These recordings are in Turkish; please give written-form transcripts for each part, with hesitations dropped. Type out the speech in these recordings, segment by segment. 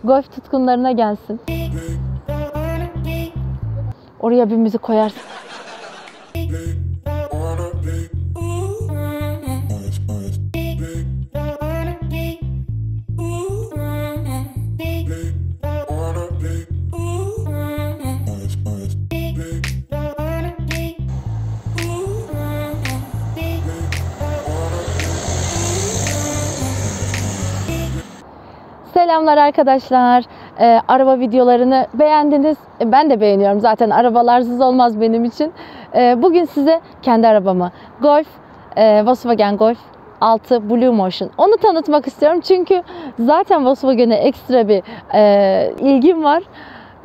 golf tutkunlarına gelsin. Oraya bir müzik koyarsın. Selamlar arkadaşlar. Araba videolarını beğendiniz. Ben de beğeniyorum. Zaten arabalarsız olmaz benim için. Bugün size kendi arabamı, Volkswagen Golf 6 Blue Motion. Onu tanıtmak istiyorum. Çünkü zaten Volkswagen'e ekstra bir ilgim var.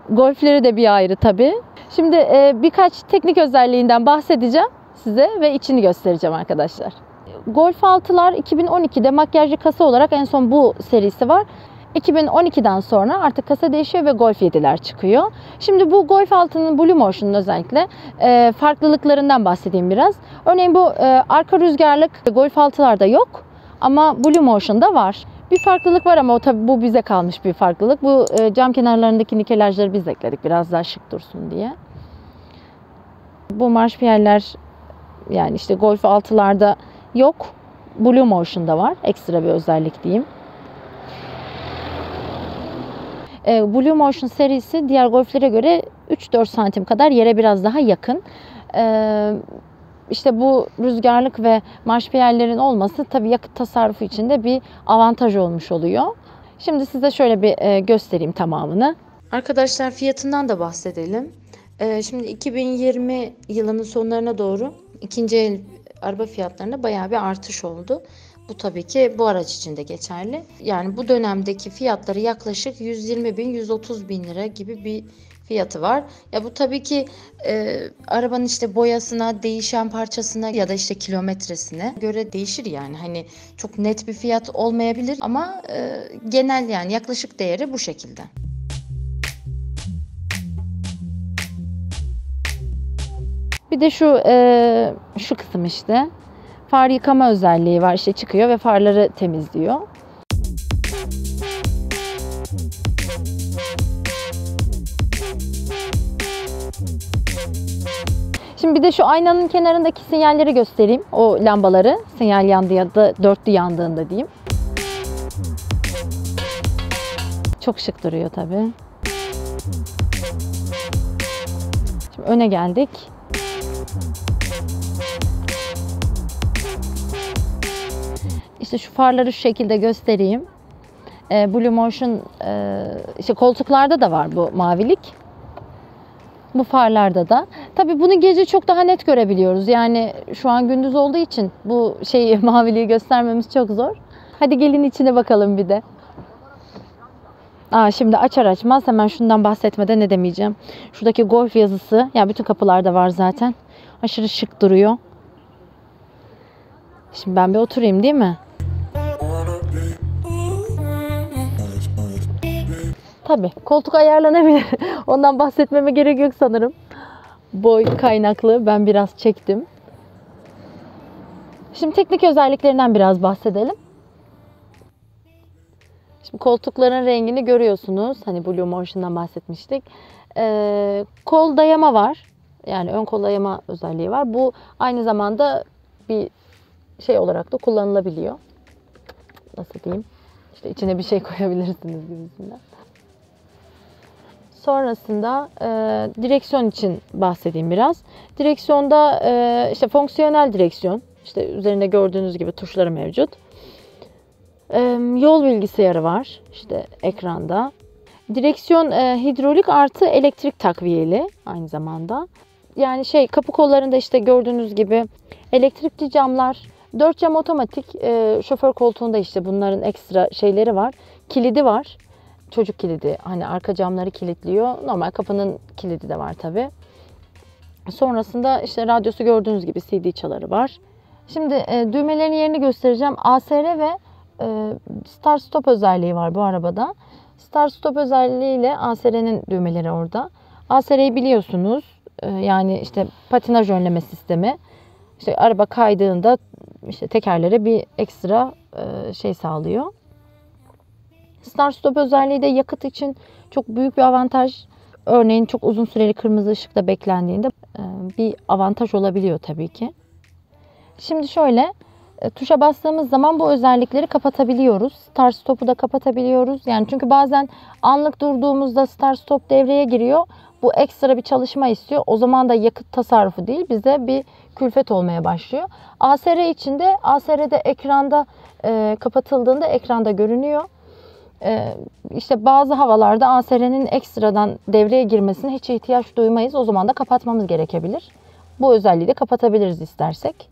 Golf'leri de bir ayrı tabii. Şimdi birkaç teknik özelliğinden bahsedeceğim size ve içini göstereceğim arkadaşlar. Golf 6'lar 2012'de makyajlı kasa olarak en son bu serisi var. 2012'den sonra artık kasa değişiyor ve Golf 7'ler çıkıyor. Şimdi bu Golf 6'nın Blue Motion'un özellikle farklılıklarından bahsedeyim biraz. Örneğin bu arka rüzgarlık Golf 6'larda yok ama Blue Motion'da var. Bir farklılık var ama tabii bu bize kalmış bir farklılık. Bu cam kenarlarındaki nikelajları biz ekledik biraz daha şık dursun diye. Bu marşpiyerler yani işte Golf 6'larda yok. Blue Motion'da var. Ekstra bir özellik diyeyim. Blue Motion serisi diğer Golf'lere göre 3-4 santim kadar yere biraz daha yakın. İşte bu rüzgarlık ve marşpiyerlerin olması tabii yakıt tasarrufu için de bir avantaj olmuş oluyor. Şimdi size şöyle bir göstereyim tamamını. Arkadaşlar fiyatından da bahsedelim. Şimdi 2020 yılının sonlarına doğru ikinci el araba fiyatlarında bayağı bir artış oldu. Bu tabii ki bu araç için de geçerli. Yani bu dönemdeki fiyatları yaklaşık 120 bin, 130 bin lira gibi bir fiyatı var. Ya bu tabii ki arabanın işte boyasına, değişen parçasına ya da işte kilometresine göre değişir yani. Hani çok net bir fiyat olmayabilir ama genel yani yaklaşık değeri bu şekilde. Bir de şu kısım işte. Far yıkama özelliği var. İşte çıkıyor ve farları temizliyor. Şimdi bir de şu aynanın kenarındaki sinyalleri göstereyim. O lambaları. Sinyal yandı ya da dörtlü yandığında diyeyim. Çok şık duruyor tabii. Şimdi öne geldik. İşte şu farları şu şekilde göstereyim. Blue Motion işte koltuklarda da var bu mavilik. Bu farlarda da. Tabii bunu gece çok daha net görebiliyoruz. Yani şu an gündüz olduğu için bu maviliği göstermemiz çok zor. Hadi gelin içine bakalım bir de. Şimdi açar açmaz hemen şundan bahsetmeden ne demeyeceğim. Şuradaki Golf yazısı, yani bütün kapılarda var zaten. Aşırı şık duruyor. Şimdi ben bir oturayım değil mi? Tabii koltuk ayarlanabilir. Ondan bahsetmeme gerek yok sanırım. Boy kaynaklı ben biraz çektim. Şimdi teknik özelliklerinden biraz bahsedelim. Şimdi koltukların rengini görüyorsunuz. Hani Blue Motion'dan bahsetmiştik. Kol dayama var. Yani ön kol dayama özelliği var. Bu aynı zamanda bir şey olarak da kullanılabiliyor. Nasıl diyeyim? İşte içine bir şey koyabilirsiniz gibisinden. Sonrasında direksiyon için bahsedeyim biraz. Direksiyonda işte fonksiyonel direksiyon. İşte üzerinde gördüğünüz gibi tuşları mevcut. Yol bilgisayarı var işte ekranda. Direksiyon hidrolik artı elektrik takviyeli aynı zamanda. Yani kapı kollarında işte gördüğünüz gibi elektrikli camlar, 4 cam otomatik, şoför koltuğunda işte bunların ekstra şeyleri var. Kilidi var. Çocuk kilidi, hani arka camları kilitliyor. Normal kapının kilidi de var tabii. Sonrasında işte radyosu gördüğünüz gibi CD çaları var. Şimdi düğmelerin yerini göstereceğim. ASR ve Start Stop özelliği var bu arabada. Start Stop özelliğiyle ASR'nin düğmeleri orada. ASR'yi biliyorsunuz. Yani işte patinaj önleme sistemi. İşte araba kaydığında işte tekerlere bir ekstra şey sağlıyor. Start stop özelliği de yakıt için çok büyük bir avantaj. Örneğin çok uzun süreli kırmızı ışıkta beklendiğinde bir avantaj olabiliyor tabii ki. Şimdi şöyle, tuşa bastığımız zaman bu özellikleri kapatabiliyoruz. Start stop'u da kapatabiliyoruz. Yani çünkü bazen anlık durduğumuzda start stop devreye giriyor. Bu ekstra bir çalışma istiyor. O zaman da yakıt tasarrufu değil, bize bir külfet olmaya başlıyor. ASR içinde, ASR'de ekranda kapatıldığında ekranda görünüyor. İşte bazı havalarda ASR'nin ekstradan devreye girmesine hiç ihtiyaç duymayız. O zaman da kapatmamız gerekebilir. Bu özelliği de kapatabiliriz istersek.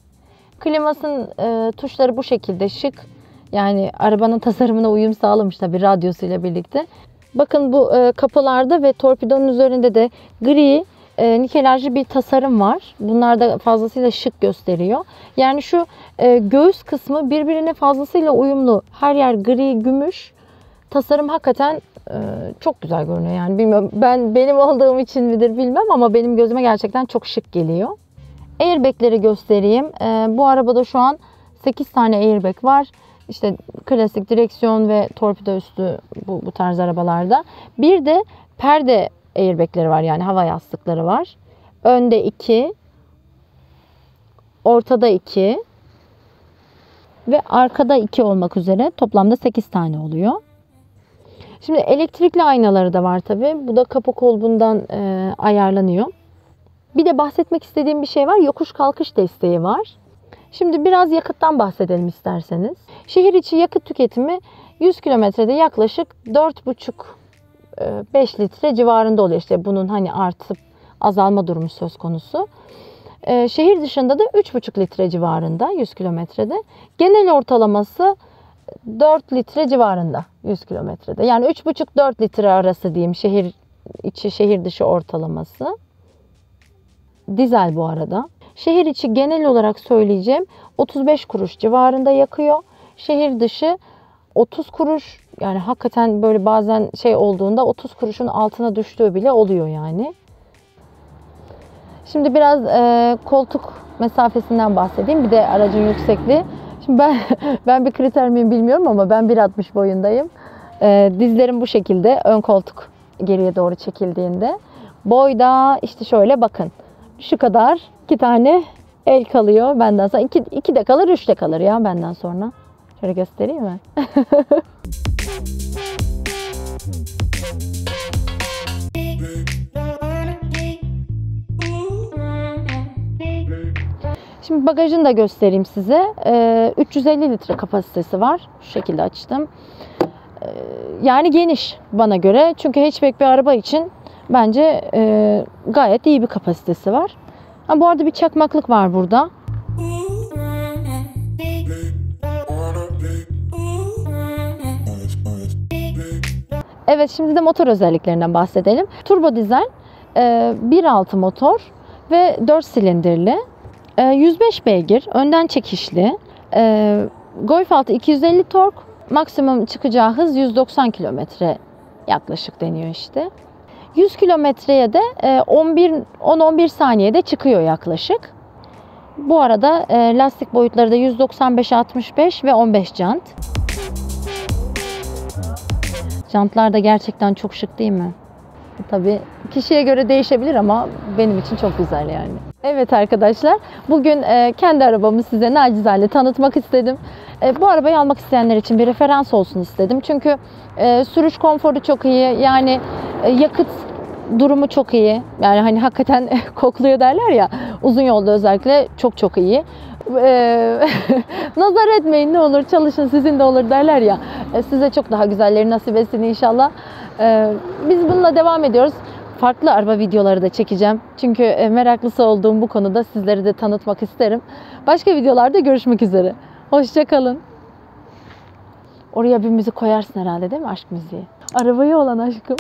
Klimasının tuşları bu şekilde şık. Yani arabanın tasarımına uyum sağlamış tabii radyosuyla birlikte. Bakın bu kapılarda ve torpidonun üzerinde de gri nikelajlı bir tasarım var. Bunlar da fazlasıyla şık gösteriyor. Yani şu göğüs kısmı birbirine fazlasıyla uyumlu. Her yer gri, gümüş. Tasarım hakikaten çok güzel görünüyor. Yani bilmiyorum, benim olduğum için midir bilmem ama benim gözüme gerçekten çok şık geliyor. Airbag'leri göstereyim. Bu arabada şu an 8 tane airbag var. İşte klasik direksiyon ve torpido üstü bu tarz arabalarda. Bir de perde airbag'leri var, yani hava yastıkları var. Önde 2, ortada 2 ve arkada 2 olmak üzere toplamda 8 tane oluyor. Şimdi elektrikli aynaları da var tabi. Bu da kapı kolbundan ayarlanıyor. Bir de bahsetmek istediğim bir şey var. Yokuş kalkış desteği var. Şimdi biraz yakıttan bahsedelim isterseniz. Şehir içi yakıt tüketimi 100 kilometrede yaklaşık 4,5-5 litre civarında oluyor. İşte bunun hani artıp azalma durumu söz konusu. Şehir dışında da 3,5 litre civarında 100 kilometrede. Genel ortalaması 4 litre civarında 100 kilometrede. Yani 3,5-4 litre arası diyeyim şehir içi şehir dışı ortalaması. Dizel bu arada. Şehir içi genel olarak söyleyeceğim 35 kuruş civarında yakıyor. Şehir dışı 30 kuruş, yani hakikaten böyle bazen şey olduğunda 30 kuruşun altına düştüğü bile oluyor yani. Şimdi biraz koltuk mesafesinden bahsedeyim. Bir de aracın yüksekliği. Şimdi ben bir kriter miyim bilmiyorum ama ben 1,60 boyundayım. Dizlerim bu şekilde. Ön koltuk geriye doğru çekildiğinde. Boyda işte şöyle bakın. Şu kadar 2 tane el kalıyor benden sonra. 2 de kalır, 3 de kalır ya benden sonra. Şöyle göstereyim mi? Şimdi bagajını da göstereyim size. 350 litre kapasitesi var. Şu şekilde açtım. Yani geniş bana göre. Çünkü hatchback bir araba için bence gayet iyi bir kapasitesi var. Ha, bu arada bir çakmaklık var burada. Evet, şimdi de motor özelliklerinden bahsedelim. Turbo dizel 1.6 motor ve 4 silindirli. 105 beygir, önden çekişli. Golf 6 250 tork, maksimum çıkacağı hız 190 km yaklaşık deniyor işte. 100 kilometreye de 10-11 saniyede çıkıyor yaklaşık. Bu arada lastik boyutları da 195-65 ve 15 jant. Jantlar da gerçekten çok şık değil mi? Tabii kişiye göre değişebilir ama benim için çok güzel yani. Evet arkadaşlar, bugün kendi arabamı size nacizane tanıtmak istedim. Bu arabayı almak isteyenler için bir referans olsun istedim. Çünkü sürüş konforu çok iyi. Yani yakıt durumu çok iyi. Yani hani hakikaten kokluyor derler ya. Uzun yolda özellikle çok iyi. Nazar etmeyin ne olur, çalışın sizin de olur derler ya. Size çok daha güzelleri nasip etsin inşallah. Biz bununla devam ediyoruz. Farklı araba videoları da çekeceğim. Çünkü meraklısı olduğum bu konuda sizleri de tanıtmak isterim. Başka videolarda görüşmek üzere. Hoşça kalın. Oraya bir müzik koyarsın herhalde değil mi? Aşk müziği. Arabaya olan aşkım.